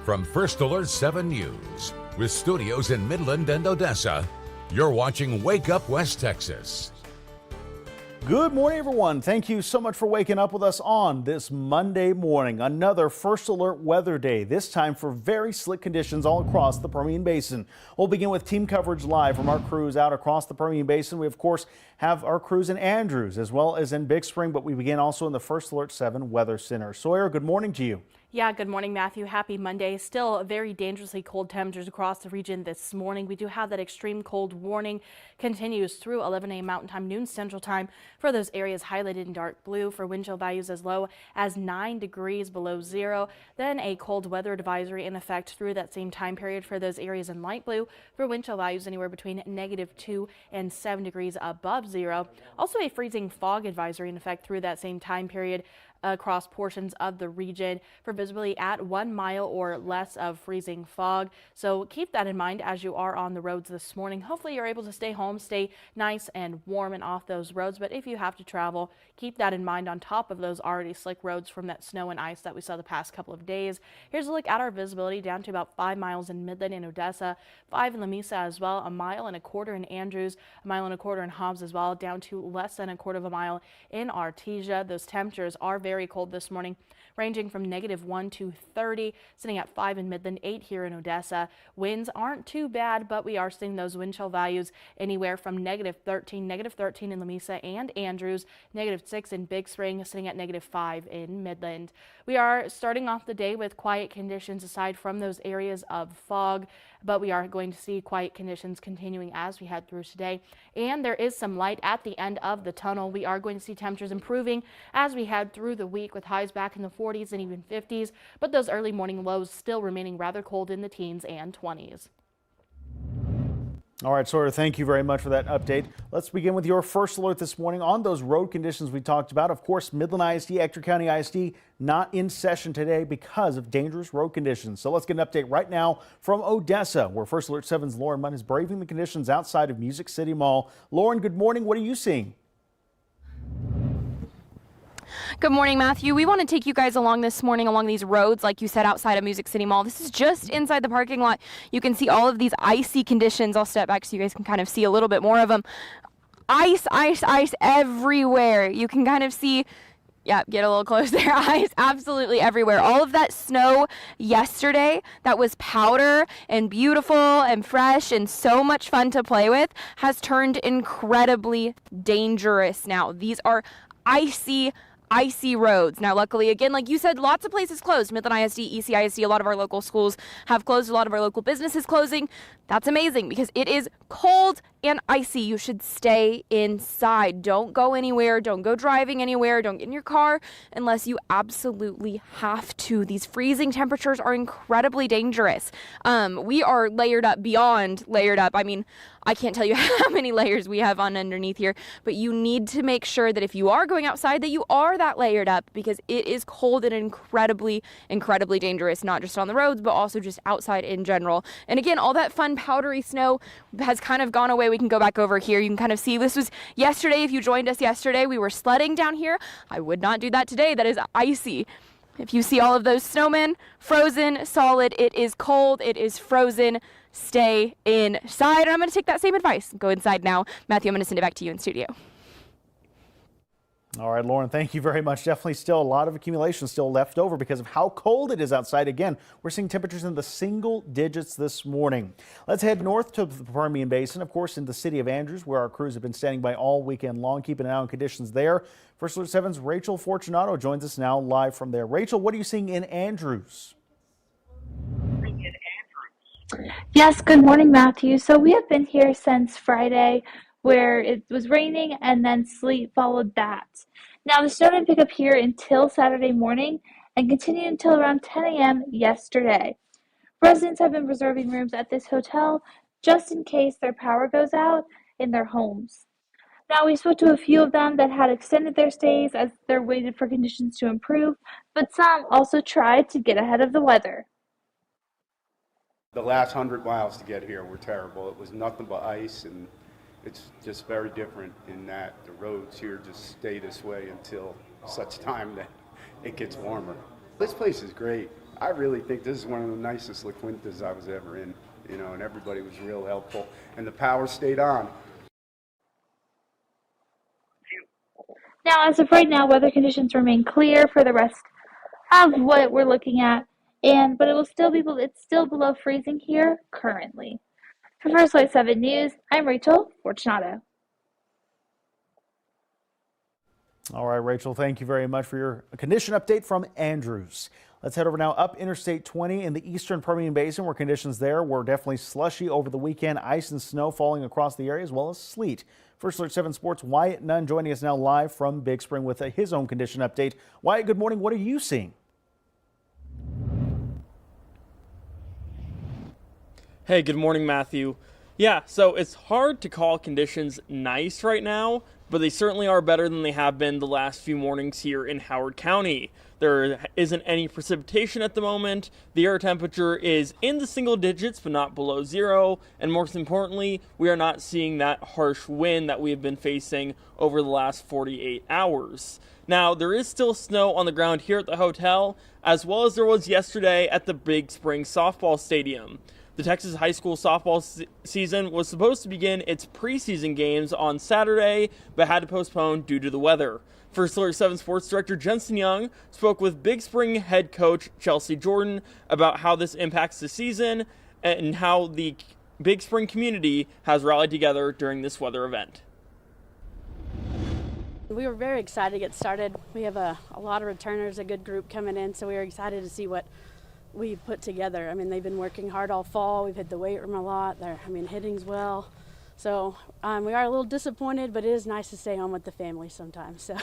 From First Alert 7 News, with studios in Midland and Odessa, you're watching Wake Up West Texas. Good morning, everyone. Thank you so much for waking up with us on this Monday morning. Another First Alert weather day, this time for very slick conditions all across the Permian Basin. We'll begin with team coverage live from our crews out across the Permian Basin. We, of course, have our crews in Andrews as well as in Big Spring, but we begin also in the First Alert 7 Weather Center. Sawyer, good morning to you. Yeah, good morning, Matthew. Happy Monday. Still very dangerously cold temperatures across the region this morning. We do have that extreme cold warning continues through 11 a.m. Mountain Time, noon Central Time for those areas highlighted in dark blue for wind chill values as low as 9 degrees below zero. Then a cold weather advisory in effect through that same time period for those areas in light blue for wind chill values anywhere between -2 and 7 degrees above zero. Also a freezing fog advisory in effect through that same time period across portions of the region for visibility at 1 mile or less of freezing fog. So keep that in mind as you are on the roads this morning. Hopefully you're able to stay home, stay nice and warm and off those roads. But if you have to travel, keep that in mind on top of those already slick roads from that snow and ice that we saw the past couple of days. Here's a look at our visibility down to about 5 miles in Midland and Odessa, 5 in Lamesa as well, 1.25 miles in Andrews, 1.25 miles in Hobbs as well, down to less than 1/4 mile in Artesia. Those temperatures are very cold this morning, ranging from -1 to 30, sitting at 5 in Midland, 8 here in Odessa. Winds aren't too bad, but we are seeing those wind chill values anywhere from -13 in Lamesa and Andrews, -6 in Big Spring, sitting at -5 in Midland. We are starting off the day with quiet conditions aside from those areas of fog, but we are going to see quiet conditions continuing as we head through today. And there is some light at the end of the tunnel. We are going to see temperatures improving as we head through the week with highs back in the 40s and even 50s, but those early morning lows still remaining rather cold in the teens and 20s. All right, Sawyer, thank you very much for that update. Let's begin with your first alert this morning on those road conditions we talked about. Of course, Midland ISD, Ector County ISD not in session today because of dangerous road conditions. So let's get an update right now from Odessa, where First Alert 7's Lauren Munn is braving the conditions outside of Music City Mall. Lauren, good morning. What are you seeing? Good morning, Matthew. We want to take you guys along this morning along these roads, like you said, outside of Music City Mall. This is just inside the parking lot. You can see all of these icy conditions. I'll step back so you guys can kind of see a little bit more of them. Ice, ice, ice everywhere. You can kind of see, yeah, get a little close there. Ice absolutely everywhere. All of that snow yesterday that was powder and beautiful and fresh and so much fun to play with has turned incredibly dangerous now. These are icy roads. Now, luckily, again, like you said, lots of places closed. Midland ISD, ECISD, a lot of our local schools have closed, a lot of our local businesses closing. That's amazing because it is cold and icy. You should stay inside. Don't go anywhere. Don't go driving anywhere. Don't get in your car unless you absolutely have to. These freezing temperatures are incredibly dangerous. We are layered up beyond layered up. I mean, I can't tell you how many layers we have on underneath here, but you need to make sure that if you are going outside that you are that layered up because it is cold and incredibly, incredibly dangerous, not just on the roads, but also just outside in general. And again, all that fun powdery snow has kind of gone away. We can go back over here. You can kind of see this was yesterday. If you joined us yesterday, we were sledding down here. I would not do that today. That is icy. If you see all of those snowmen, frozen, solid, it is cold, it is frozen. Stay inside. And I'm going to take that same advice. Go inside now. Matthew, I'm going to send it back to you in studio. All right, Lauren, thank you very much. Definitely still a lot of accumulation still left over because of how cold it is outside. Again, we're seeing temperatures in the single digits this morning. Let's head north to the Permian Basin, of course, in the city of Andrews, where our crews have been standing by all weekend long, keeping an eye on conditions there. First Alert 7's Rachel Fortunato joins us now live from there. Rachel, what are you seeing in Andrews? Yes, good morning, Matthew. So we have been here since Friday, where it was raining and then sleet followed that. Now, the snow didn't pick up here until Saturday morning and continued until around 10 a.m. yesterday. Residents have been reserving rooms at this hotel just in case their power goes out in their homes. Now, we spoke to a few of them that had extended their stays as they're waiting for conditions to improve, but some also tried to get ahead of the weather. The last 100 miles to get here were terrible. It was nothing but ice, and it's just very different in that the roads here just stay this way until such time that it gets warmer. This place is great. I really think this is one of the nicest La Quintas I was ever in, you know, and everybody was real helpful, and the power stayed on. Now, as of right now, weather conditions remain clear for the rest of what we're looking at, but it will still it's still below freezing here currently. For First Light 7 News, I'm Rachel Fortunato. All right, Rachel, thank you very much for your condition update from Andrews. Let's head over now up Interstate 20 in the eastern Permian Basin, where conditions there were definitely slushy over the weekend. Ice and snow falling across the area, as well as sleet. First Alert 7 Sports' Wyatt Nunn joining us now live from Big Spring with his own condition update. Wyatt, good morning. What are you seeing? Hey, good morning, Matthew. Yeah, so it's hard to call conditions nice right now, but they certainly are better than they have been the last few mornings here in Howard County. There isn't any precipitation at the moment. The air temperature is in the single digits, but not below zero. And most importantly, we are not seeing that harsh wind that we have been facing over the last 48 hours. Now, there is still snow on the ground here at the hotel, as well as there was yesterday at the Big Spring Softball Stadium. The Texas high school softball season was supposed to begin its preseason games on Saturday, but had to postpone due to the weather. First Alert 7 Sports Director Jensen Young spoke with Big Spring head coach Chelsea Jordan about how this impacts the season and how the Big Spring community has rallied together during this weather event. We were very excited to get started. We have a lot of returners, a good group coming in, so we were excited to see what we put together. I mean, they've been working hard all fall. We've hit the weight room a lot. Hitting's well. So we are a little disappointed, but it is nice to stay home with the family sometimes. So.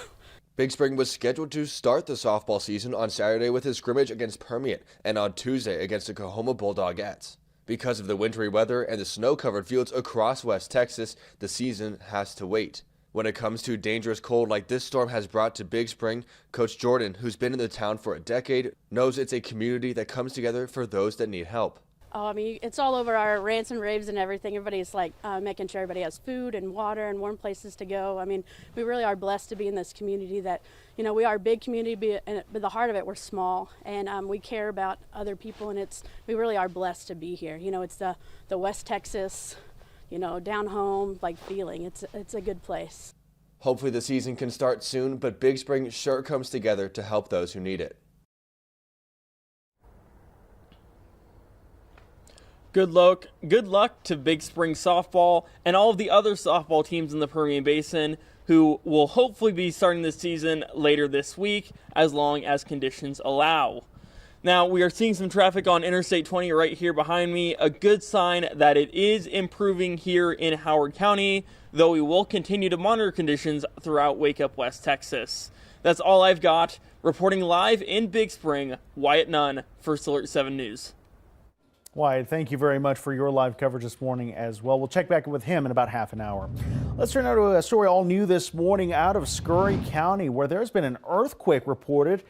Big Spring was scheduled to start the softball season on Saturday with a scrimmage against Permian and on Tuesday against the Coahoma Bulldogettes. Because of the wintry weather and the snow-covered fields across West Texas, the season has to wait. When it comes to dangerous cold like this storm has brought to Big Spring, Coach Jordan, who's been in the town for a decade, knows it's a community that comes together for those that need help. Oh, I mean, it's all over our rants and raves and everything. Everybody's like making sure everybody has food and water and warm places to go. I mean, we really are blessed to be in this community that, you know, we are a big community, but the heart of it, we're small, and we care about other people, and we really are blessed to be here. You know, it's the West Texas, you know, down home like feeling. It's a good place. Hopefully the season can start soon, but Big Spring sure comes together to help those who need it. Good luck to Big Spring softball and all of the other softball teams in the Permian Basin who will hopefully be starting this season later this week as long as conditions allow. Now, we are seeing some traffic on Interstate 20 right here behind me, a good sign that it is improving here in Howard County, though we will continue to monitor conditions throughout Wake Up West Texas. That's all I've got. Reporting live in Big Spring, Wyatt Nunn, First Alert 7 News. Wyatt, thank you very much for your live coverage this morning as well. We'll check back with him in about half an hour. Let's turn now to a story all new this morning out of Scurry County, where there's been an earthquake reported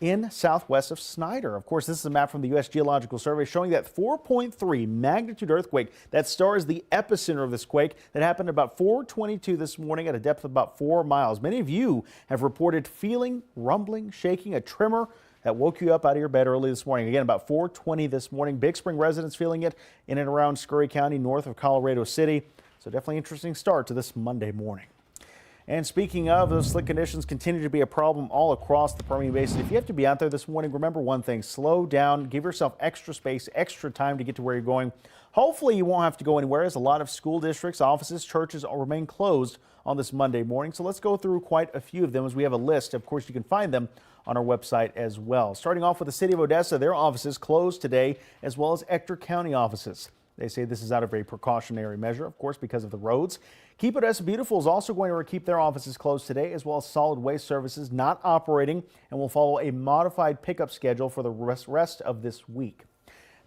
in southwest of Snyder. Of course, this is a map from the U.S. Geological Survey showing that 4.3 magnitude earthquake that stars the epicenter of this quake that happened about 4:22 this morning at a depth of about 4 miles. Many of you have reported feeling, rumbling, shaking, a tremor that woke you up out of your bed early this morning. Again, about 4:20 this morning. Big Spring residents feeling it in and around Scurry County, north of Colorado City. So definitely interesting start to this Monday morning. And speaking of, those slick conditions continue to be a problem all across the Permian Basin. If you have to be out there this morning, remember one thing: slow down, give yourself extra space, extra time to get to where you're going. Hopefully you won't have to go anywhere, as a lot of school districts, offices, churches will remain closed on this Monday morning. So let's go through quite a few of them as we have a list. Of course, you can find them on our website as well. Starting off with the city of Odessa, their offices closed today, as well as Ector County offices. They say this is out of a precautionary measure, of course, because of the roads. Keep Odessa Beautiful is also going to keep their offices closed today, as well as solid waste services not operating, and will follow a modified pickup schedule for the rest of this week.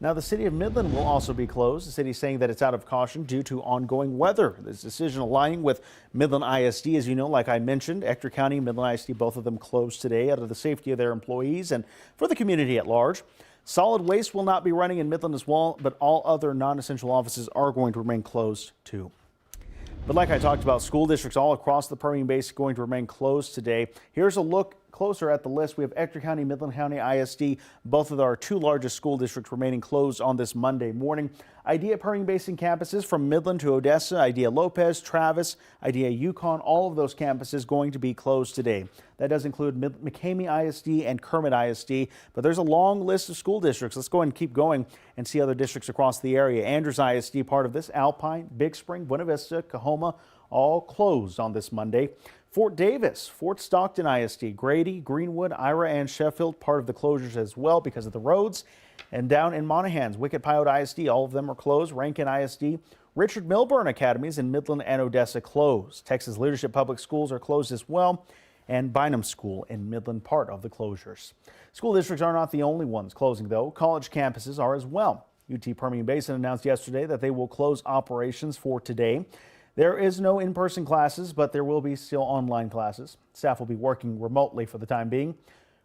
Now, the city of Midland will also be closed. The city is saying that it's out of caution due to ongoing weather. This decision aligning with Midland ISD, as you know, like I mentioned, Ector County, Midland ISD, both of them closed today out of the safety of their employees and for the community at large. Solid waste will not be running in Midland as well, but all other non-essential offices are going to remain closed too. But like I talked about, school districts all across the Permian Basin going to remain closed today. Here's a look closer at the list, we have Ector County, Midland County ISD, both of our 2 largest school districts remaining closed on this Monday morning. IDEA Permian Basin campuses from Midland to Odessa, IDEA Lopez, Travis, IDEA Yukon, all of those campuses going to be closed today. That does include McCamey ISD and Kermit ISD, but there's a long list of school districts. Let's go ahead and keep going and see other districts across the area. Andrews ISD, part of this, Alpine, Big Spring, Buena Vista, Coahoma, all closed on this Monday. Fort Davis, Fort Stockton ISD, Grady, Greenwood, Ira, and Sheffield, part of the closures as well because of the roads. And down in Monahans, Wicked Pyote ISD, all of them are closed. Rankin ISD, Richard Milburn Academies in Midland and Odessa closed. Texas Leadership Public Schools are closed as well, and Bynum School in Midland, part of the closures. School districts are not the only ones closing, though. College campuses are as well. UT Permian Basin announced yesterday that they will close operations for today. There is no in-person classes, but there will be still online classes. Staff will be working remotely for the time being.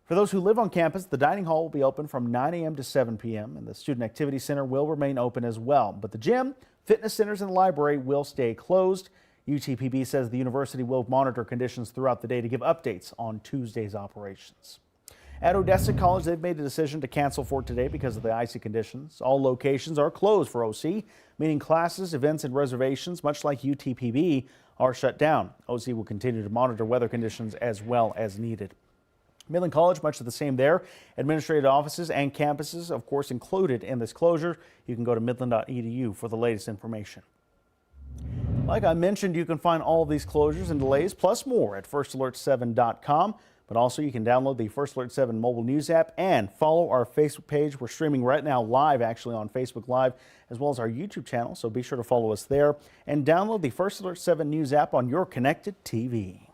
For those who live on campus, the dining hall will be open from 9 a.m. to 7 p.m. and the Student Activity Center will remain open as well. But the gym, fitness centers, and the library will stay closed. UTPB says the university will monitor conditions throughout the day to give updates on Tuesday's operations. At Odessa College, they've made a decision to cancel for today because of the icy conditions. All locations are closed for OC, meaning classes, events, and reservations, much like UTPB, are shut down. OC will continue to monitor weather conditions as well as needed. Midland College, much of the same there. Administrative offices and campuses, of course, included in this closure. You can go to midland.edu for the latest information. Like I mentioned, you can find all of these closures and delays, plus more at firstalert7.com. But also you can download the First Alert 7 mobile news app and follow our Facebook page. We're streaming right now live, actually, on Facebook Live, as well as our YouTube channel. So be sure to follow us there and download the First Alert 7 news app on your connected TV.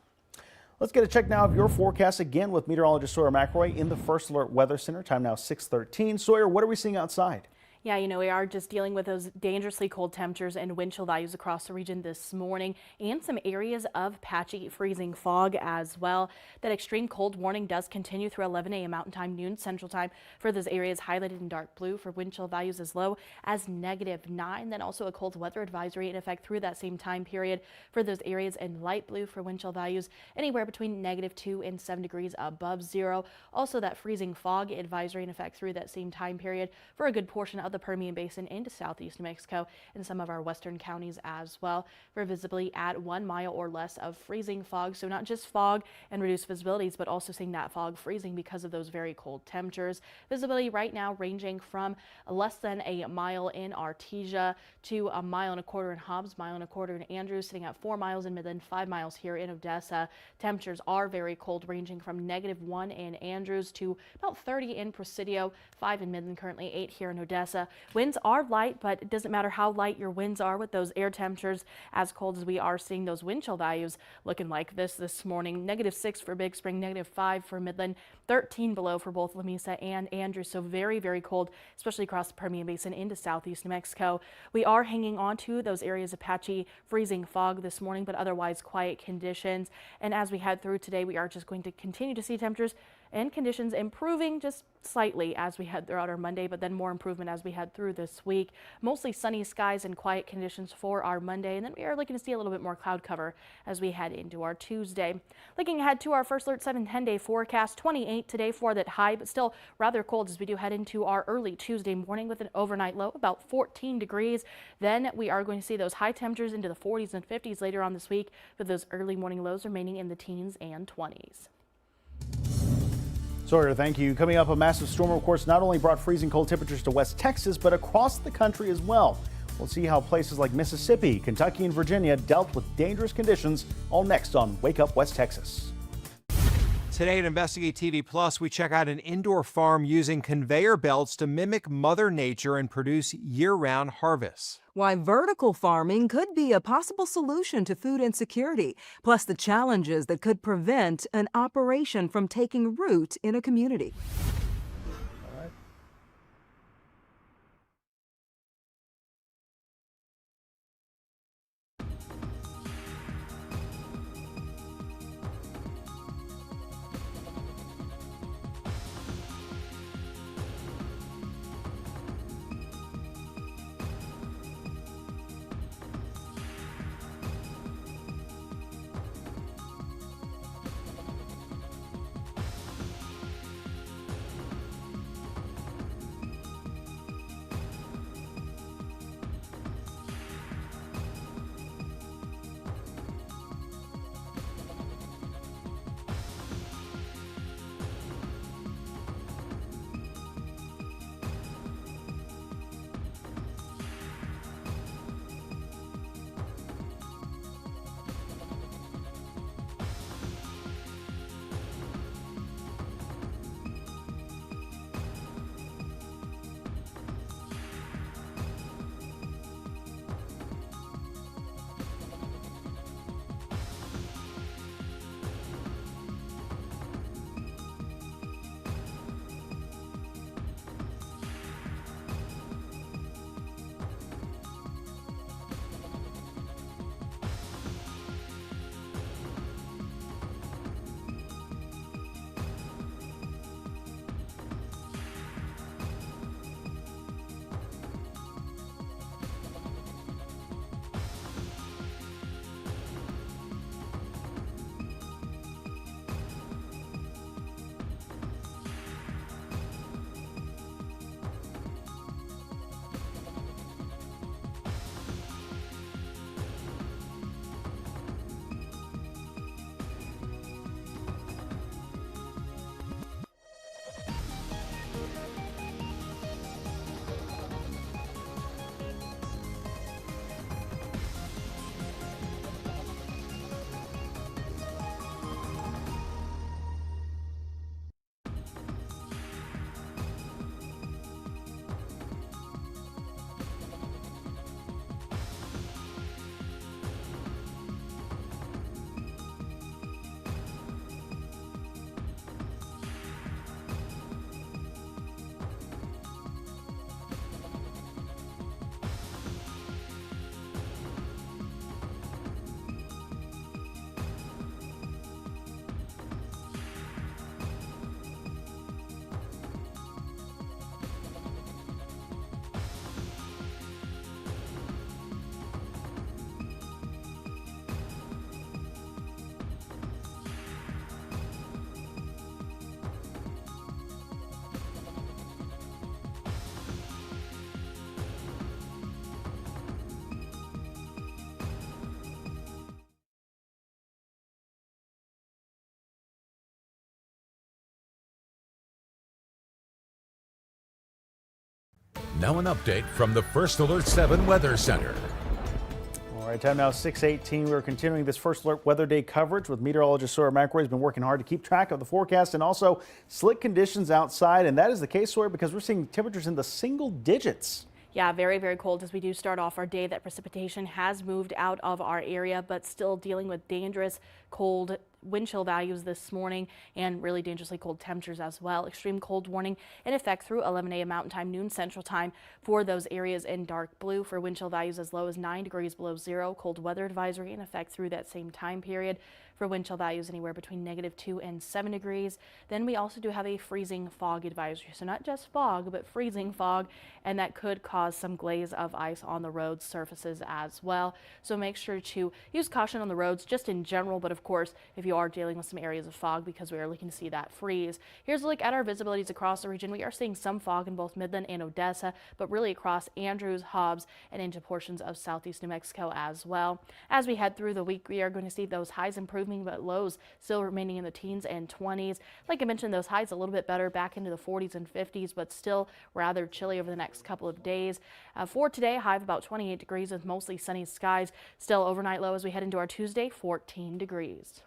Let's get a check now of your forecast again with meteorologist Sawyer McRoy in the First Alert Weather Center. Time now 6:13. Sawyer, what are we seeing outside? Yeah, we are just dealing with those dangerously cold temperatures and wind chill values across the region this morning and some areas of patchy freezing fog as well. That extreme cold warning does continue through 11 a.m. Mountain Time, noon Central Time for those areas highlighted in dark blue for wind chill values as low as -9. Then also a cold weather advisory in effect through that same time period for those areas in light blue for wind chill values anywhere between -2 and 7 degrees above zero. Also that freezing fog advisory in effect through that same time period for a good portion of the Permian Basin into southeast New Mexico and some of our western counties as well for visibility at 1 mile or less of freezing fog. So not just fog and reduced visibilities, but also seeing that fog freezing because of those very cold temperatures. Visibility right now ranging from less than a mile in Artesia to 1.25 miles in Hobbs, 1.25 miles in Andrews, sitting at 4 miles in Midland, 5 miles here in Odessa. Temperatures are very cold, ranging from -1 in Andrews to about 30 in Presidio, 5 in Midland, currently 8 here in Odessa. Winds are light, but it doesn't matter how light your winds are with those air temperatures as cold as we are seeing those wind chill values looking like this morning. -6 for Big Spring, -5 for Midland, 13 below for both Lamesa and Andrews. So very, very cold, especially across the Permian Basin into southeast New Mexico. We are hanging on to those areas of patchy freezing fog this morning, but otherwise quiet conditions. And as we head through today, we are just going to continue to see temperatures and conditions improving just slightly as we head throughout our Monday, but then more improvement as we head through this week. Mostly sunny skies and quiet conditions for our Monday, and then we are looking to see a little bit more cloud cover as we head into our Tuesday. Looking ahead to our First Alert 7 10-day forecast, 28 today for that high, but still rather cold as we do head into our early Tuesday morning with an overnight low about 14 degrees. Then we are going to see those high temperatures into the 40s and 50s later on this week, with those early morning lows remaining in the teens and 20s. Sawyer, thank you. Coming up, a massive storm, of course, not only brought freezing cold temperatures to West Texas, but across the country as well. We'll see how places like Mississippi, Kentucky, and Virginia dealt with dangerous conditions. All next on Wake Up West Texas. Today at Investigate TV Plus, we check out an indoor farm using conveyor belts to mimic Mother Nature and produce year-round harvests. Why vertical farming could be a possible solution to food insecurity, plus the challenges that could prevent an operation from taking root in a community. Now an update from the First Alert 7 Weather Center. All right, time now 6:18. We're continuing this First Alert Weather Day coverage with meteorologist Sawyer McRae. Has been working hard to keep track of the forecast and also slick conditions outside. And that is the case, Sawyer, because we're seeing temperatures in the single digits. Yeah, very, very cold as we do start off our day. That precipitation has moved out of our area, but still dealing with dangerous cold wind chill values this morning and really dangerously cold temperatures as well. Extreme cold warning in effect through 11 a.m. Mountain Time, noon Central Time for those areas in dark blue for wind chill values as low as 9 degrees below zero. Cold weather advisory in effect through that same time period for wind chill values anywhere between -2 and 7 degrees. Then we also do have a freezing fog advisory. So not just fog, but freezing fog, and that could cause some glaze of ice on the road surfaces as well. So make sure to use caution on the roads just in general, but of course, if you are dealing with some areas of fog, because we are looking to see that freeze. Here's a look at our visibilities across the region. We are seeing some fog in both Midland and Odessa, but really across Andrews, Hobbs, and into portions of southeast New Mexico as well. As we head through the week, we are going to see those highs improving, but lows still remaining in the teens and 20s. Like I mentioned, those highs a little bit better back into the 40s and 50s, but still rather chilly over the next couple of days. For today, high of about 28 degrees with mostly sunny skies. Still overnight low as we head into our Tuesday, 14 degrees.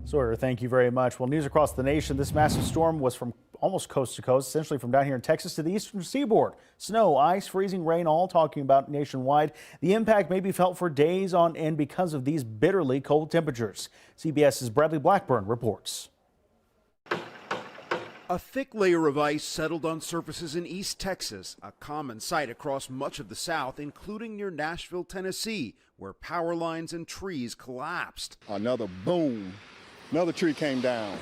Sawyer, thank you very much. Well, news across the nation. This massive storm was from almost coast to coast, essentially from down here in Texas to the eastern seaboard. Snow, ice, freezing rain, all talking about nationwide. The impact may be felt for days on end because of these bitterly cold temperatures. CBS's Bradley Blackburn reports. A thick layer of ice settled on surfaces in East Texas, a common sight across much of the South, including near Nashville, Tennessee, where power lines and trees collapsed. Another boom. Another tree came down.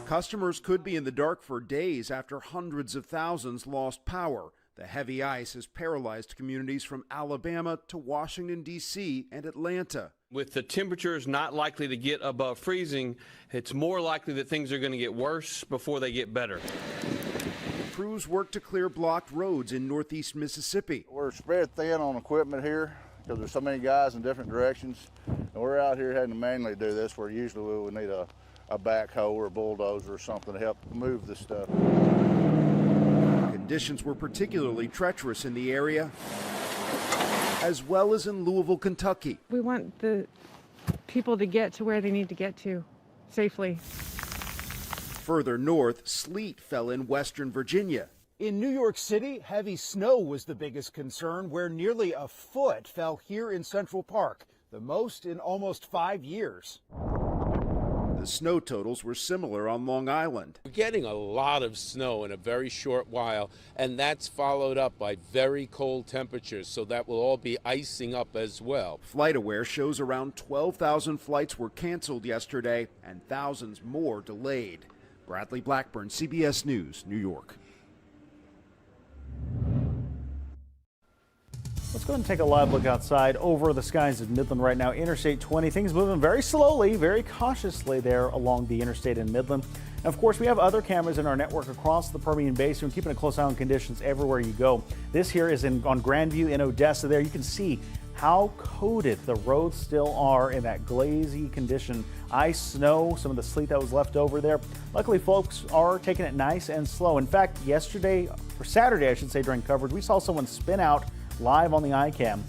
Customers could be in the dark for days after hundreds of thousands lost power. The heavy ice has paralyzed communities from Alabama to Washington, D.C. and Atlanta. With the temperatures not likely to get above freezing, it's more likely that things are going to get worse before they get better. Crews work to clear blocked roads in northeast Mississippi. We're spread thin on equipment here because there's so many guys in different directions. And we're out here having to manually do this, where usually we would need a backhoe or a bulldozer or something to help move this stuff. Conditions were particularly treacherous in the area, as well as in Louisville, Kentucky. We want the people to get to where they need to get to safely. Further north, sleet fell in western Virginia. In New York City, heavy snow was the biggest concern, where nearly a foot fell here in Central Park, the most in almost 5 years. The snow totals were similar on Long Island. We're getting a lot of snow in a very short while, and that's followed up by very cold temperatures, so that will all be icing up as well. FlightAware shows around 12,000 flights were canceled yesterday and thousands more delayed. Bradley Blackburn, CBS News, New York. Let's go ahead and take a live look outside over the skies of Midland right now. Interstate 20, things moving very slowly, very cautiously there along the interstate in Midland. And of course, we have other cameras in our network across the Permian Basin, keeping a close eye on conditions everywhere you go. This here is on Grandview in Odessa. There you can see how coated the roads still are in that glazy condition. Ice, snow, some of the sleet that was left over there. Luckily, folks are taking it nice and slow. In fact, yesterday, or Saturday, I should say, during coverage, we saw someone spin out live on the iCam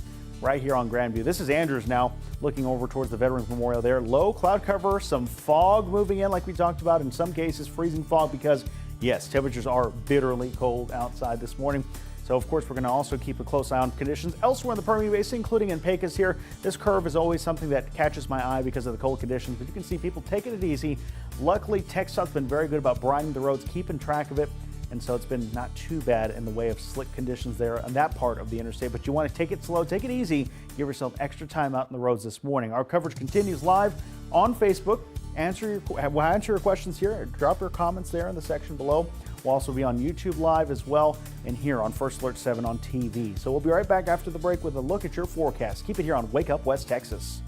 right here on Grandview. This is Andrews now looking over towards the Veterans Memorial there. Low cloud cover, some fog moving in like we talked about, in some cases freezing fog because, yes, temperatures are bitterly cold outside this morning. So, of course, we're going to also keep a close eye on conditions elsewhere in the Permian Basin, including in Pecos here. This curve is always something that catches my eye because of the cold conditions, but you can see people taking it easy. Luckily, TxDOT's been very good about brining the roads, keeping track of it. And so it's been not too bad in the way of slick conditions there on that part of the interstate. But you want to take it slow, take it easy, give yourself extra time out in the roads this morning. Our coverage continues live on Facebook. We'll answer your questions here. Drop your comments there in the section below. We'll also be on YouTube Live as well, and here on First Alert 7 on TV. So we'll be right back after the break with a look at your forecast. Keep it here on Wake Up West Texas.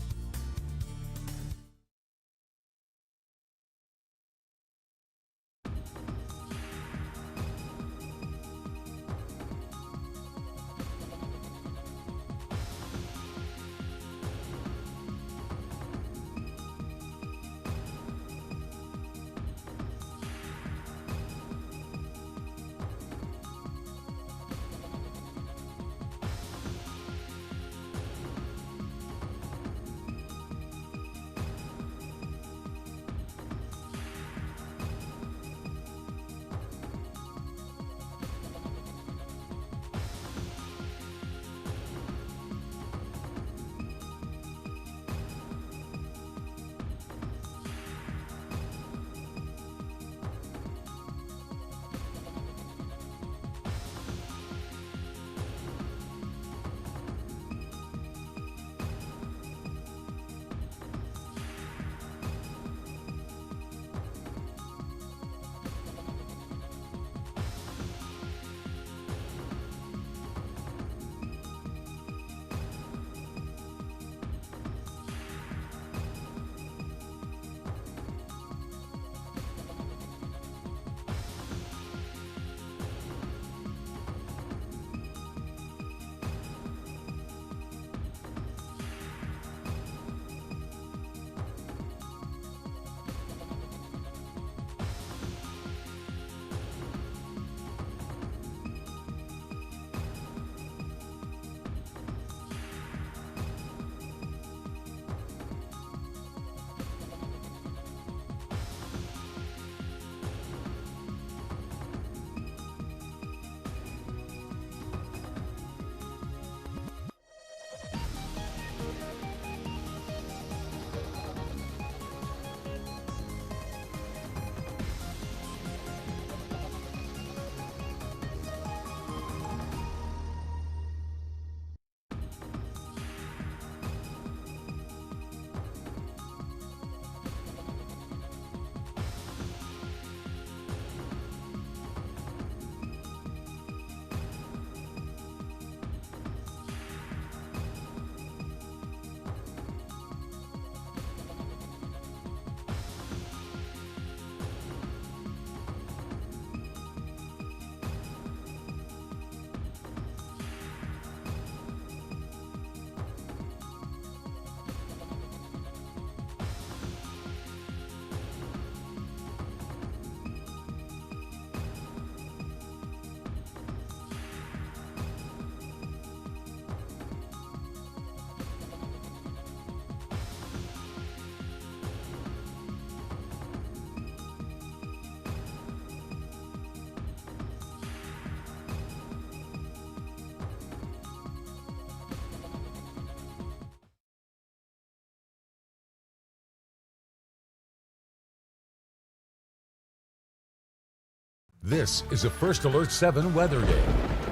This is a First Alert 7 weather day.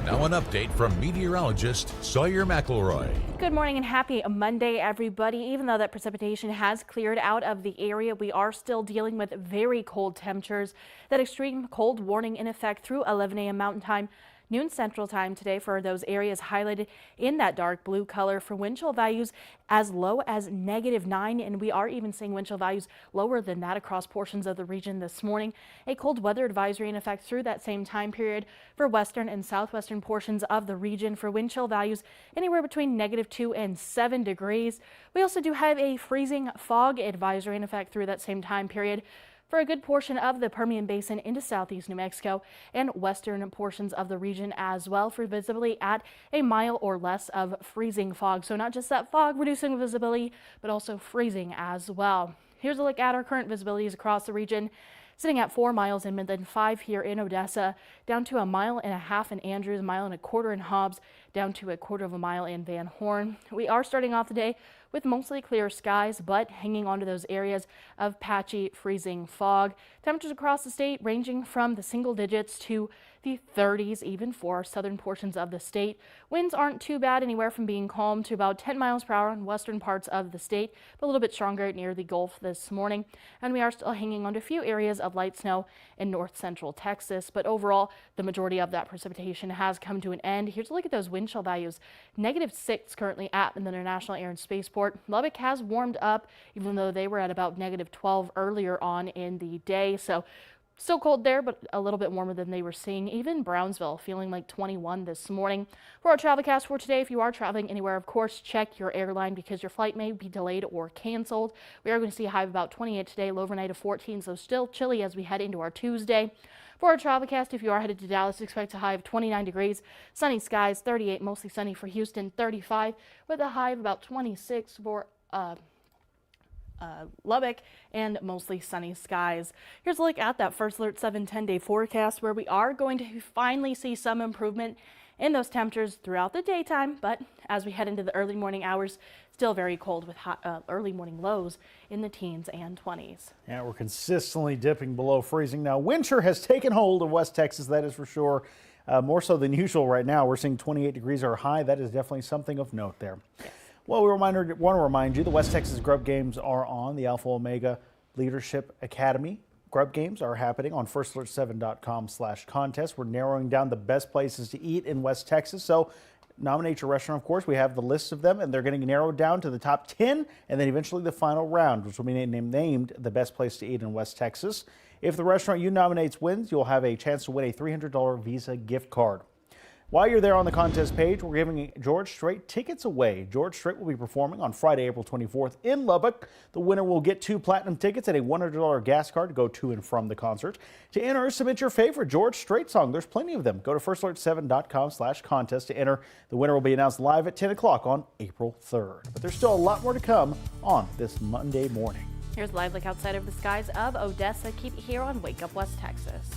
Now an update from meteorologist Sawyer McElroy. Good morning and happy Monday, everybody. Even though that precipitation has cleared out of the area, we are still dealing with very cold temperatures. That extreme cold warning in effect through 11 a.m. Mountain Time, noon Central Time today for those areas highlighted in that dark blue color for wind chill values as low as -9, and we are even seeing wind chill values lower than that across portions of the region this morning. A cold weather advisory in effect through that same time period for western and southwestern portions of the region for wind chill values anywhere between -2 and 7 degrees. We also do have a freezing fog advisory in effect through that same time period for a good portion of the Permian Basin into southeast New Mexico and western portions of the region as well for visibility at a mile or less of freezing fog. So not just that fog reducing visibility, but also freezing as well. Here's a look at our current visibilities across the region. Sitting at 4 miles in Midland, 5 here in Odessa, down to 1.5 miles in Andrews, 1.25 miles in Hobbs, down to 1/4 mile in Van Horn. We are starting off the day with mostly clear skies, but hanging onto those areas of patchy freezing fog. Temperatures across the state ranging from the single digits to the 30s, even for southern portions of the state. Winds aren't too bad, anywhere from being calm to about 10 miles per hour in western parts of the state, but a little bit stronger near the Gulf this morning. And we are still hanging on to a few areas of light snow in north central Texas, but overall, the majority of that precipitation has come to an end. Here's a look at those wind chill values. -6 currently at the International Air and Spaceport. Lubbock has warmed up, even though they were at about -12 earlier on in the day. So still cold there, but a little bit warmer than they were seeing. Even Brownsville feeling like 21 this morning. For our travelcast for today, if you are traveling anywhere, of course, check your airline because your flight may be delayed or canceled. We are going to see a high of about 28 today, low overnight of 14, so still chilly as we head into our Tuesday. For our travelcast, if you are headed to Dallas, expect a high of 29 degrees, sunny skies, 38, mostly sunny for Houston, 35, with a high of about 26 for Lubbock, and mostly sunny skies. Here's a look at that First Alert 7 10-day forecast, where we are going to finally see some improvement in those temperatures throughout the daytime, but as we head into the early morning hours, still very cold with hot, early morning lows in the teens and 20s. Yeah, we're consistently dipping below freezing now. Winter has taken hold of West Texas, that is for sure. More so than usual right now. We're seeing 28 degrees or high. That is definitely something of note there. Yes. Well, we want to remind you the West Texas Grub Games are on. The Alpha Omega Leadership Academy Grub Games are happening on firstalert7.com/contest. We're narrowing down the best places to eat in West Texas. So nominate your restaurant, of course. We have the list of them, and they're getting narrowed down to the top 10, and then eventually the final round, which will be named the best place to eat in West Texas. If the restaurant you nominate wins, you'll have a chance to win a $300 Visa gift card. While you're there on the contest page, we're giving George Strait tickets away. George Strait will be performing on Friday, April 24th in Lubbock. The winner will get 2 platinum tickets and a $100 gas card to go to and from the concert. To enter, submit your favorite George Strait song. There's plenty of them. Go to firstalert7.com/contest to enter. The winner will be announced live at 10 o'clock on April 3rd. But there's still a lot more to come on this Monday morning. Here's a live look outside of the skies of Odessa. Keep it here on Wake Up West Texas.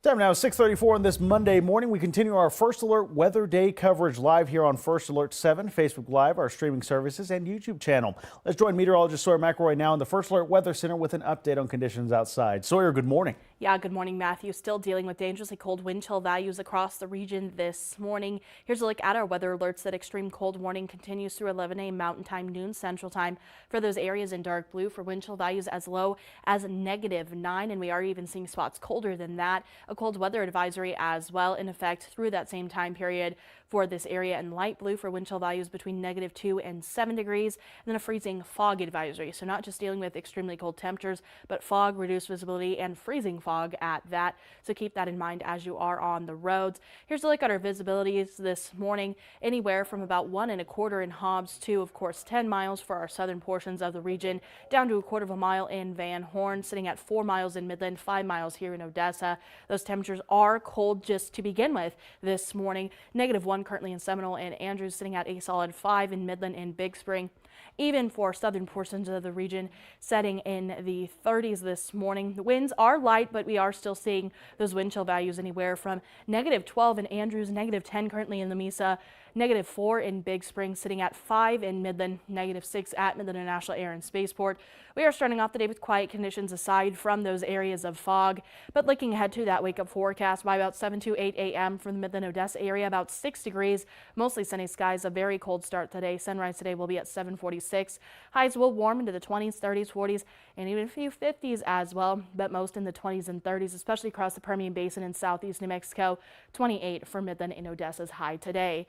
Time now, 6:34 on this Monday morning. We continue our First Alert Weather Day coverage live here on First Alert 7, Facebook Live, our streaming services, and YouTube channel. Let's join meteorologist Sawyer McElroy now in the First Alert Weather Center with an update on conditions outside. Sawyer, good morning. Yeah, good morning, Matthew. Still dealing with dangerously cold wind chill values across the region this morning. Here's a look at our weather alerts. That extreme cold warning continues through 11 a.m. Mountain Time, noon Central Time for those areas in dark blue for wind chill values as low as -9, and we are even seeing spots colder than that. A cold weather advisory as well in effect through that same time period for this area, in light blue for wind chill values between -2 and 7 degrees, and then a freezing fog advisory. So not just dealing with extremely cold temperatures, but fog, reduced visibility, and freezing fog at that. So keep that in mind as you are on the roads. Here's a look at our visibilities this morning. Anywhere from about 1 1/4 in Hobbs to, of course, 10 miles for our southern portions of the region, down to 1/4 mile in Van Horn, sitting at 4 miles in Midland, 5 miles here in Odessa. Those temperatures are cold just to begin with this morning. -1 currently in Seminole and Andrews, sitting at a solid 5 in Midland and Big Spring. Even for southern portions of the region, setting in the 30s this morning. The winds are light, but we are still seeing those wind chill values anywhere from -12 in Andrews, -10 currently in the Mesa, -4 in Big Spring, sitting at 5 in Midland, -6 at Midland International Air and Spaceport. We are starting off the day with quiet conditions aside from those areas of fog, but looking ahead to that wake up forecast by about 7 to 8 a.m. for the Midland Odessa area, about 6 degrees, mostly sunny skies, a very cold start today. Sunrise today will be at 7:46. Highs will warm into the 20s, 30s, 40s, and even a few 50s as well, but most in the 20s and 30s, especially across the Permian Basin in southeast New Mexico. 28 for Midland and Odessa's high today.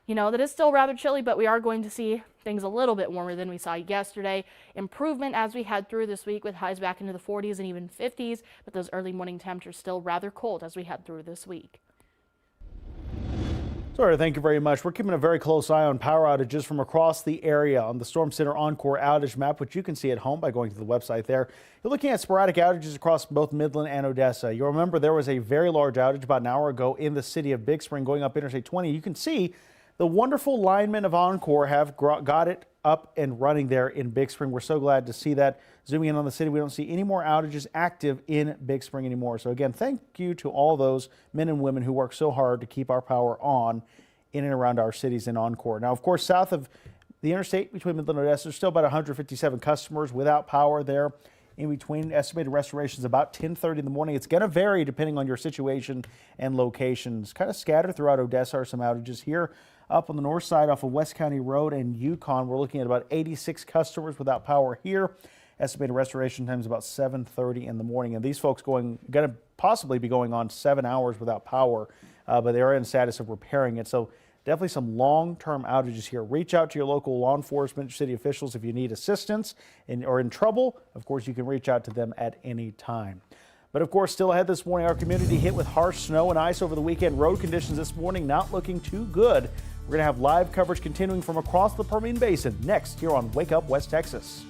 You know, that is still rather chilly, but we are going to see things a little bit warmer than we saw yesterday. Improvement as we head through this week with highs back into the 40s and even 50s, but those early morning temperatures still rather cold as we head through this week. Sawyer, thank you very much. We're keeping a very close eye on power outages from across the area on the Storm Center Encore outage map, which you can see at home by going to the website there. You're looking at sporadic outages across both Midland and Odessa. You'll remember there was a very large outage about an hour ago in the city of Big Spring going up Interstate 20. You can see the wonderful linemen of Encore have got it up and running there in Big Spring. We're so glad to see that. Zooming in on the city, we don't see any more outages active in Big Spring anymore. So again, thank you to all those men and women who work so hard to keep our power on in and around our cities in Encore. Now, of course, south of the interstate between Midland and Odessa, there's still about 157 customers without power there. In between, estimated restorations about 10:30 in the morning. It's going to vary depending on your situation and locations. Kind of scattered throughout Odessa are some outages here. Up on the north side off of West County Road and Yukon, we're looking at about 86 customers without power here. Estimated restoration time is about 7:30 in the morning. And these folks going to possibly be going on 7 hours without power, but they are in status of repairing it. So definitely some long-term outages here. Reach out to your local law enforcement, city officials if you need assistance or in trouble. Of course, you can reach out to them at any time. But of course, still ahead this morning, our community hit with harsh snow and ice over the weekend. Road conditions this morning not looking too good. We're going to have live coverage continuing from across the Permian Basin next here on Wake Up West Texas.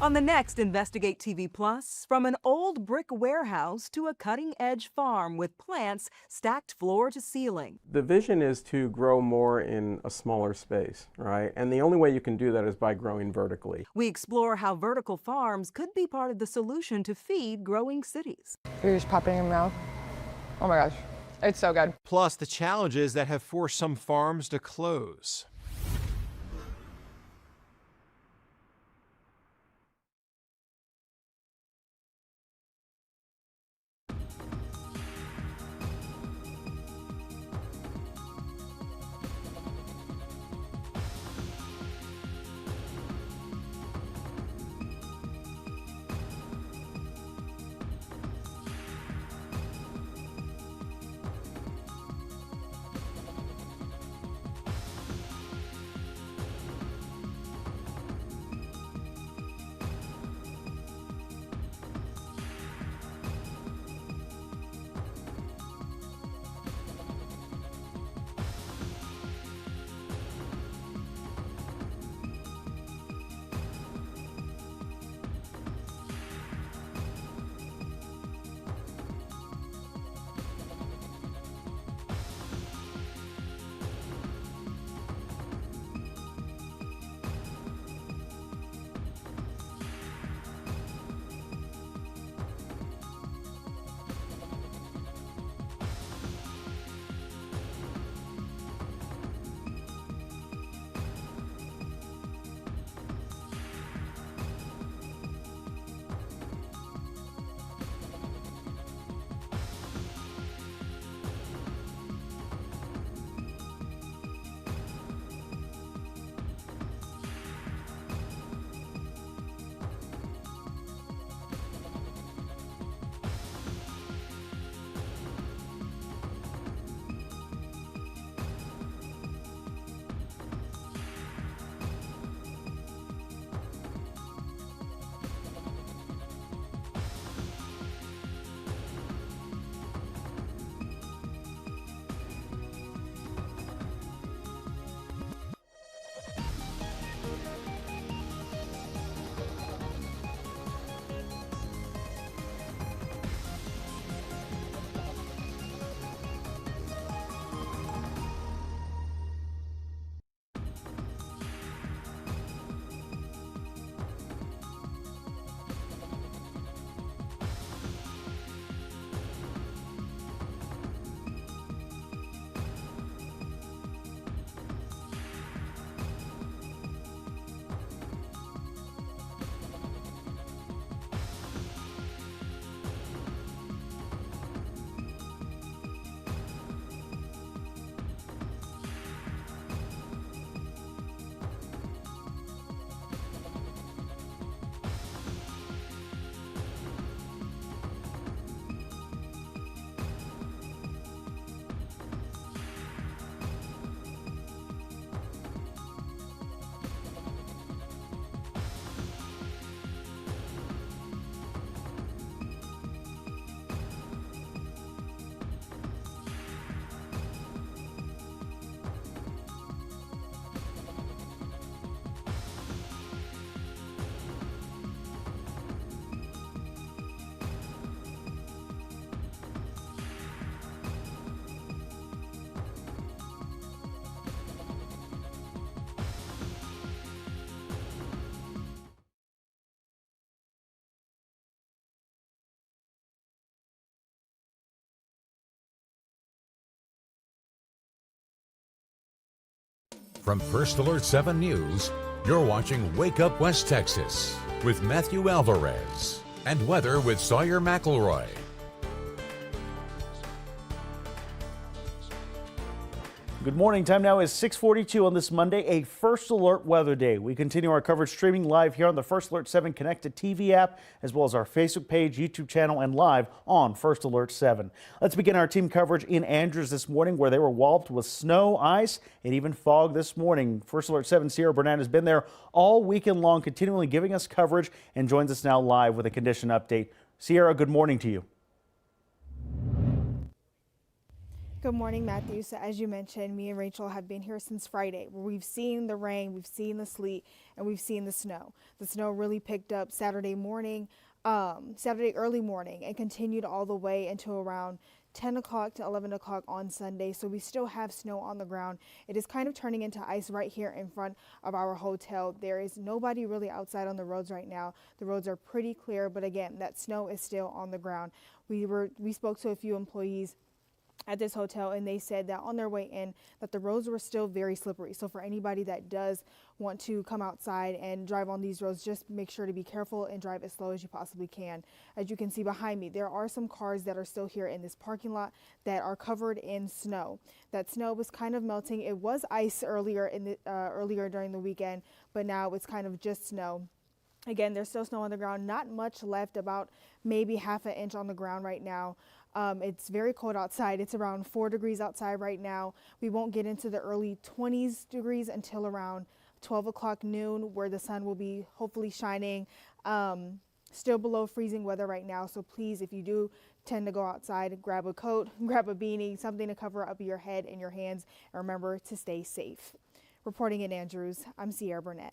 On the next Investigate TV Plus, from an old brick warehouse to a cutting-edge farm with plants stacked floor to ceiling. The vision is to grow more in a smaller space, right? And the only way you can do that is by growing vertically. We explore how vertical farms could be part of the solution to feed growing cities. You're just popping in your mouth. Oh my gosh, it's so good. Plus the challenges that have forced some farms to close. From First Alert 7 News, you're watching Wake Up West Texas with Matthew Alvarez and weather with Sawyer McElroy. Good morning. Time now is 6:42 on this Monday, a First Alert weather day. We continue our coverage streaming live here on the First Alert 7 Connected TV app, as well as our Facebook page, YouTube channel, and live on First Alert 7. Let's begin our team coverage in Andrews this morning, where they were walloped with snow, ice, and even fog this morning. First Alert 7 Sierra Burnett has been there all weekend long, continually giving us coverage, and joins us now live with a condition update. Sierra, good morning to you. Good morning, Matthew. So as you mentioned, me and Rachel have been here since Friday, where we've seen the rain, we've seen the sleet, and we've seen the snow. The snow really picked up Saturday early morning, and continued all the way until around 10 o'clock to 11 o'clock on Sunday. So we still have snow on the ground. It is kind of turning into ice right here in front of our hotel. There is nobody really outside on the roads right now. The roads are pretty clear, but again, that snow is still on the ground. We spoke to a few employees at this hotel, and they said that on their way in that the roads were still very slippery. So for anybody that does want to come outside and drive on these roads, just make sure to be careful and drive as slow as you possibly can. As you can see behind me, there are some cars that are still here in this parking lot that are covered in snow. That snow was kind of melting. It was ice earlier during the weekend, but now it's kind of just snow. Again, there's still snow on the ground, not much left, about maybe half an inch on the ground right now. It's very cold outside. It's around 4 degrees outside right now. We won't get into the early 20s degrees until around 12 o'clock noon, where the sun will be hopefully shining. Still below freezing weather right now. So please, if you do tend to go outside, grab a coat, grab a beanie, something to cover up your head and your hands, and remember to stay safe. Reporting in Andrews, I'm Sierra Burnett.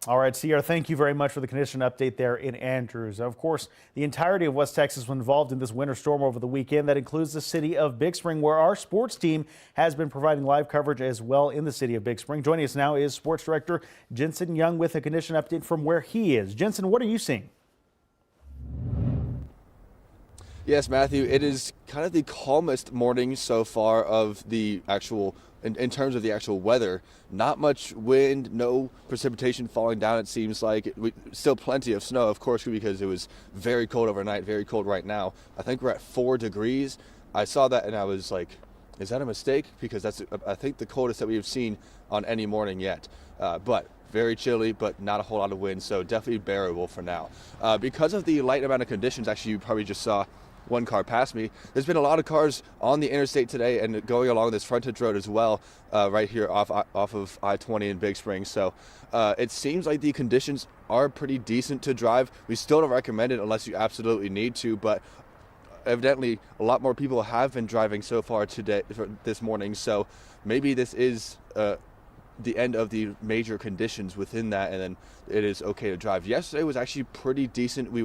All right, Sierra, thank you very much for the condition update there in Andrews. Of course, the entirety of West Texas was involved in this winter storm over the weekend. That includes the city of Big Spring, where our sports team has been providing live coverage as well in the city of Big Spring. Joining us now is Sports Director Jensen Young with a condition update from where he is. Jensen, what are you seeing? Yes, Matthew, it is kind of the calmest morning so far of the actual in terms of the actual weather. Not much wind, no precipitation falling down, it seems like. Still plenty of snow, of course, because it was very cold overnight, very cold right now. I think we're at 4 degrees. I saw that and I was like, is that a mistake? Because that's, I think, the coldest that we have seen on any morning yet. But very chilly, but not a whole lot of wind, so definitely bearable for now. Because of the light amount of conditions, actually, you probably just saw one car past me. There's been a lot of cars on the interstate today and going along this frontage road as well, right here off of I-20 in Big Spring. So it seems like the conditions are pretty decent to drive. We still don't recommend it unless you absolutely need to, but evidently a lot more people have been driving so far today, this morning. So maybe this is the end of the major conditions within that, and then it is okay to drive. Yesterday was actually pretty decent. We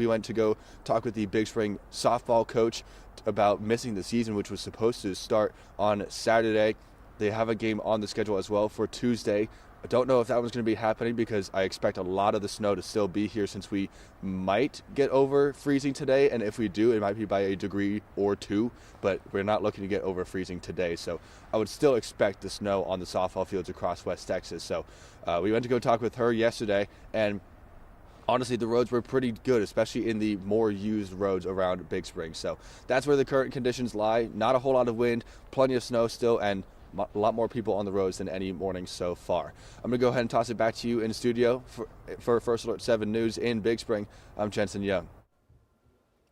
went to go talk with the Big Spring softball coach about missing the season, which was supposed to start on Saturday. They have a game on the schedule as well for Tuesday. I don't know if that one's going to be happening because I expect a lot of the snow to still be here, since we might get over freezing today. And if we do, it might be by 1 degree or 2, but we're not looking to get over freezing today. So I would still expect the snow on the softball fields across West Texas. So we went to go talk with her yesterday, and honestly, the roads were pretty good, especially in the more used roads around Big Spring. So that's where the current conditions lie. Not a whole lot of wind, plenty of snow still, and a lot more people on the roads than any morning so far. I'm going to go ahead and toss it back to you in studio for First Alert 7 News in Big Spring. I'm Jensen Young.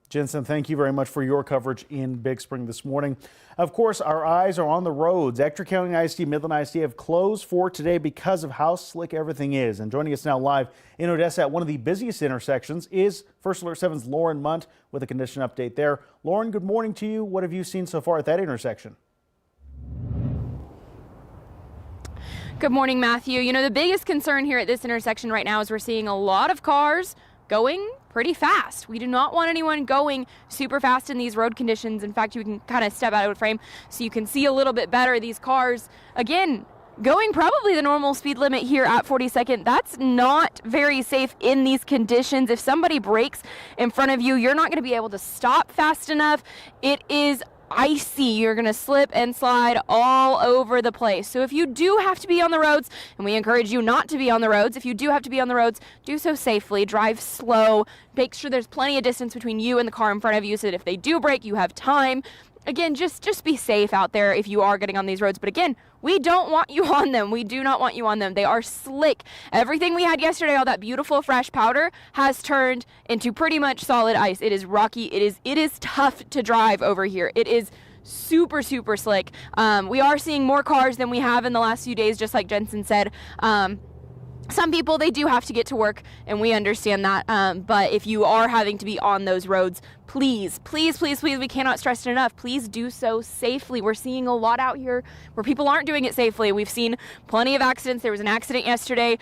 Jensen, thank you very much for your coverage in Big Spring this morning. Of course, our eyes are on the roads. Ector County ISD, Midland ISD have closed for today because of how slick everything is. And joining us now live in Odessa at one of the busiest intersections is First Alert 7's Lauren Munt with a condition update there. Lauren, good morning to you. What have you seen so far at that intersection? Good morning, Matthew. You know, the biggest concern here at this intersection right now is we're seeing a lot of cars going pretty fast. We do not want anyone going super fast in these road conditions. In fact, you can kind of step out of frame so you can see a little bit better. These cars, again, going probably the normal speed limit here at 42nd. That's not very safe in these conditions. If somebody brakes in front of you, you're not going to be able to stop fast enough. It is icy. You're going to slip and slide all over the place. So if you do have to be on the roads, and we encourage you not to be on the roads, if you do have to be on the roads, do so safely, drive slow, make sure there's plenty of distance between you and the car in front of you so that if they do break, you have time. Again, just be safe out there if you are getting on these roads. But again, we don't want you on them. We do not want you on them. They are slick. Everything we had yesterday, all that beautiful fresh powder, has turned into pretty much solid ice. It is rocky. It is tough to drive over here. It is super, super slick. We are seeing more cars than we have in the last few days, just like Jensen said. Some people, they do have to get to work, and we understand that. But if you are having to be on those roads, please, please, please, please, we cannot stress it enough. Please do so safely. We're seeing a lot out here where people aren't doing it safely. We've seen plenty of accidents. There was an accident yesterday,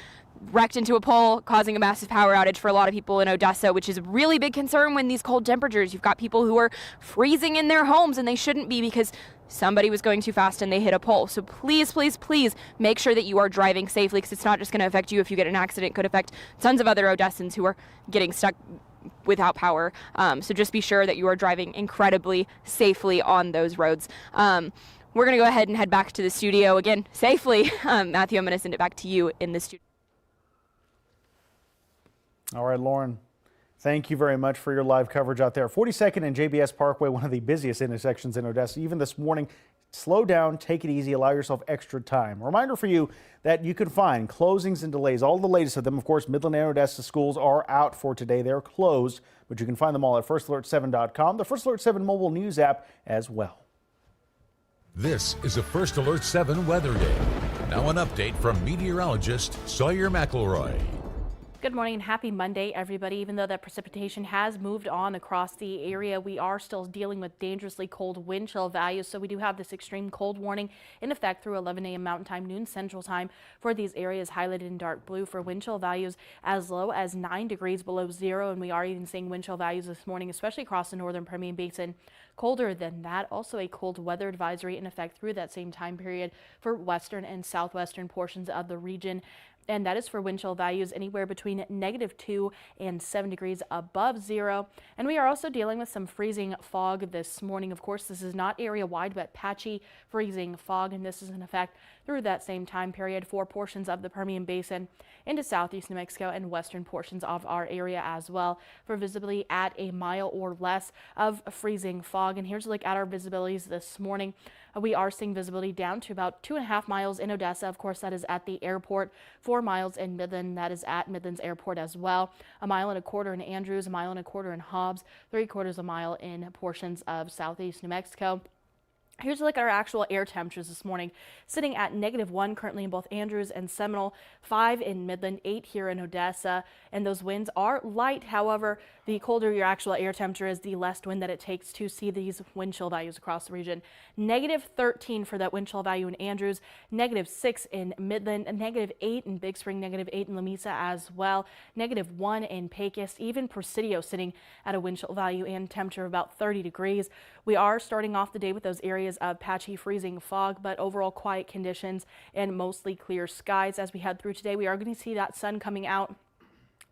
wrecked into a pole, causing a massive power outage for a lot of people in Odessa, which is a really big concern when these cold temperatures. You've got people who are freezing in their homes, and they shouldn't be because somebody was going too fast and they hit a pole. So please, please, please make sure that you are driving safely, because it's not just going to affect you. If you get an accident, it could affect tons of other Odessans who are getting stuck without power. So just be sure that you are driving incredibly safely on those roads. We're going to go ahead and head back to the studio again safely. Matthew, I'm going to send it back to you in the studio. All right, Lauren, thank you very much for your live coverage out there. 42nd and JBS Parkway, one of the busiest intersections in Odessa. Even this morning, slow down, take it easy, allow yourself extra time. Reminder for you that you can find closings and delays, all the latest of them. Of course, Midland and Odessa schools are out for today. They're closed, but you can find them all at FirstAlert7.com, the First Alert 7 mobile news app as well. This is a First Alert 7 weather day. Now an update from meteorologist Sawyer McElroy. Good morning and happy Monday, everybody. Even though that precipitation has moved on across the area, we are still dealing with dangerously cold wind chill values. So we do have this extreme cold warning in effect through 11 a.m. Mountain Time, noon Central Time for these areas highlighted in dark blue for wind chill values as low as 9 degrees below zero. And we are even seeing wind chill values this morning, especially across the northern Permian Basin. Colder than that, also a cold weather advisory in effect through that same time period for western and southwestern portions of the region. And that is for wind chill values anywhere between -2 and 7 degrees above zero. And we are also dealing with some freezing fog this morning. Of course, this is not area wide, but patchy freezing fog. And this is in effect through that same time period for portions of the Permian Basin into southeast New Mexico and western portions of our area as well, for visibility at a mile or less of freezing fog. And here's a look at our visibilities this morning. We are seeing visibility down to about 2.5 miles in Odessa. Of course, that is at the airport. 4 miles in Midland, that is at Midland's airport as well. 1.25 miles in Andrews, 1.25 miles in Hobbs, 3/4 mile in portions of southeast New Mexico. Here's a look at our actual air temperatures this morning, sitting at -1 currently in both Andrews and Seminole, 5 in Midland, 8 here in Odessa, and those winds are light. However, the colder your actual air temperature is, the less wind that it takes to see these wind chill values across the region. -13 for that wind chill value in Andrews, -6 in Midland, and -8 in Big Spring, -8 in Lamesa as well, -1 in Pecos, even Presidio sitting at a wind chill value and temperature of about 30 degrees. We are starting off the day with those areas of patchy freezing fog, but overall quiet conditions and mostly clear skies as we head through today. We are going to see that sun coming out,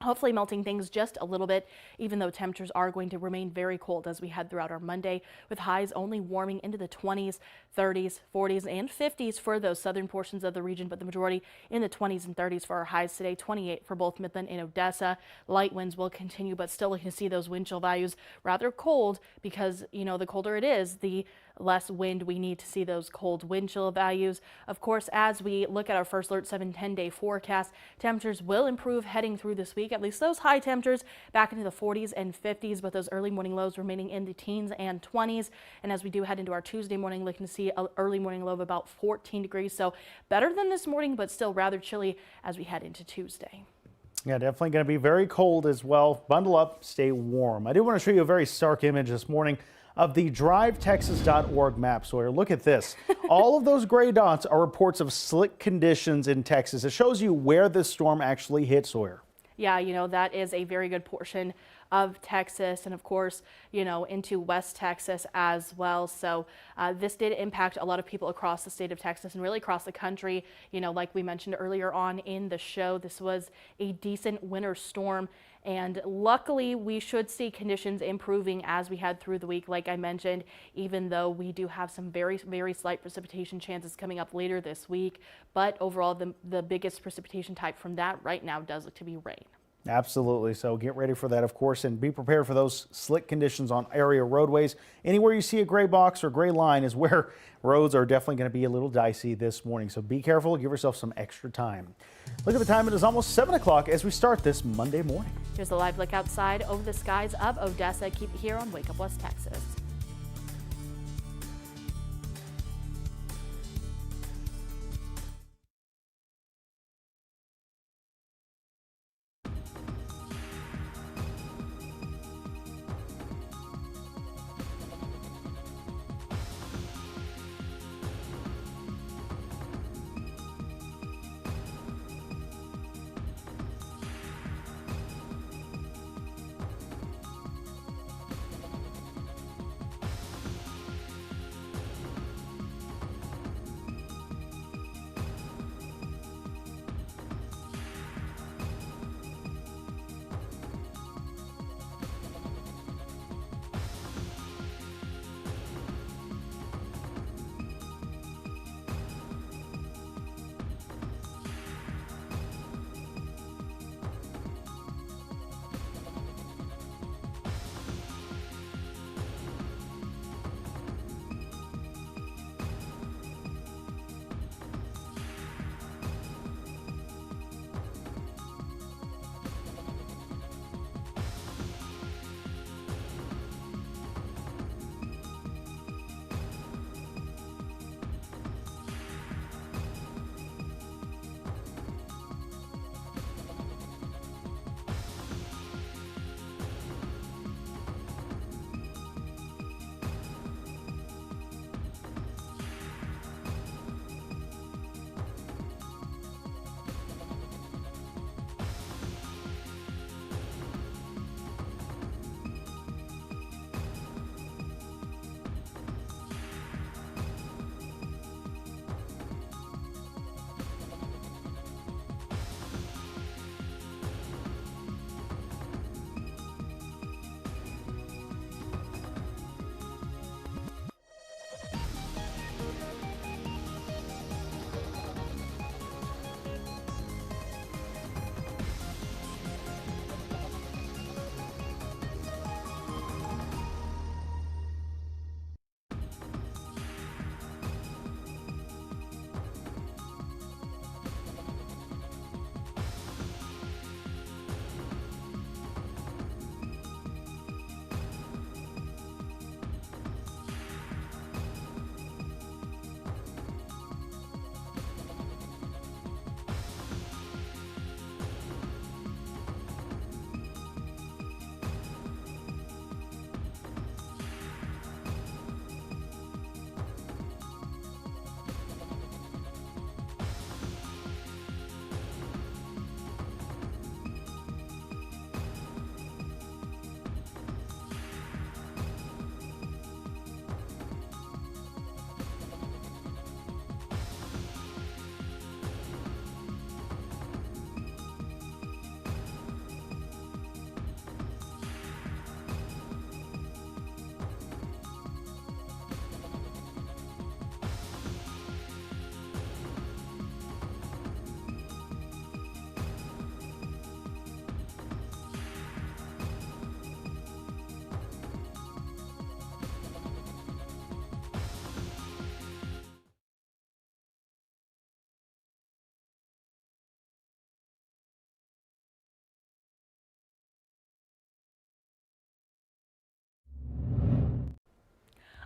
hopefully melting things just a little bit, even though temperatures are going to remain very cold as we head throughout our Monday, with highs only warming into the 20s, 30s, 40s, and 50s for those southern portions of the region, but the majority in the 20s and 30s for our highs today, 28 for both Midland and Odessa. Light winds will continue, but still you can see those wind chill values rather cold because, you know, the colder it is, the less wind we need to see those cold wind chill values. Of course, as we look at our First Alert 7 10-day forecast, temperatures will improve heading through this week, at least those high temperatures back into the 40s and 50s, but those early morning lows remaining in the teens and 20s. And as we do head into our Tuesday morning, looking to see an early morning low of about 14 degrees. So better than this morning, but still rather chilly as we head into Tuesday. Yeah, definitely going to be very cold as well. Bundle up, stay warm. I do want to show you a very stark image this morning of the drivetexas.org map, Sawyer. Look at this. All of those gray dots are reports of slick conditions in Texas. It shows you where this storm actually hit, Sawyer. Yeah, you know, that is a very good portion of Texas, and of course, into West Texas as well. So this did impact a lot of people across the state of Texas and really across the country. Like we mentioned earlier on in the show, this was a decent winter storm. And luckily, we should see conditions improving as we head through the week, like I mentioned, even though we do have some very, very slight precipitation chances coming up later this week. But overall, the biggest precipitation type from that right now does look to be rain. Absolutely. So get ready for that, of course, and be prepared for those slick conditions on area roadways. Anywhere you see a gray box or gray line is where roads are definitely going to be a little dicey this morning. So be careful. Give yourself some extra time. Look at the time. It is almost 7 o'clock as we start this Monday morning. Here's a live look outside over the skies of Odessa. Keep it here on Wake Up West Texas.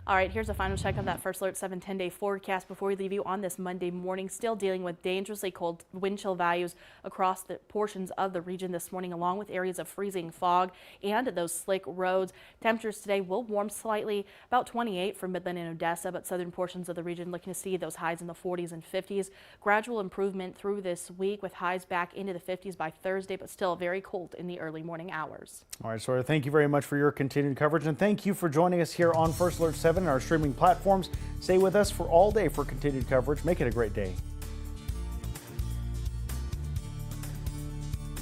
All right, here's a final check of that First Alert 7 10-day forecast before we leave you on this Monday morning. Still dealing with dangerously cold wind chill values across the portions of the region this morning, along with areas of freezing fog and those slick roads. Temperatures today will warm slightly, about 28 for Midland and Odessa, but southern portions of the region looking to see those highs in the 40s and 50s. Gradual improvement through this week with highs back into the 50s by Thursday, but still very cold in the early morning hours. All right, Sawyer, thank you very much for your continued coverage, and thank you for joining us here on First Alert 7 and our streaming platforms. Stay with us for all day for continued coverage. Make it a great day.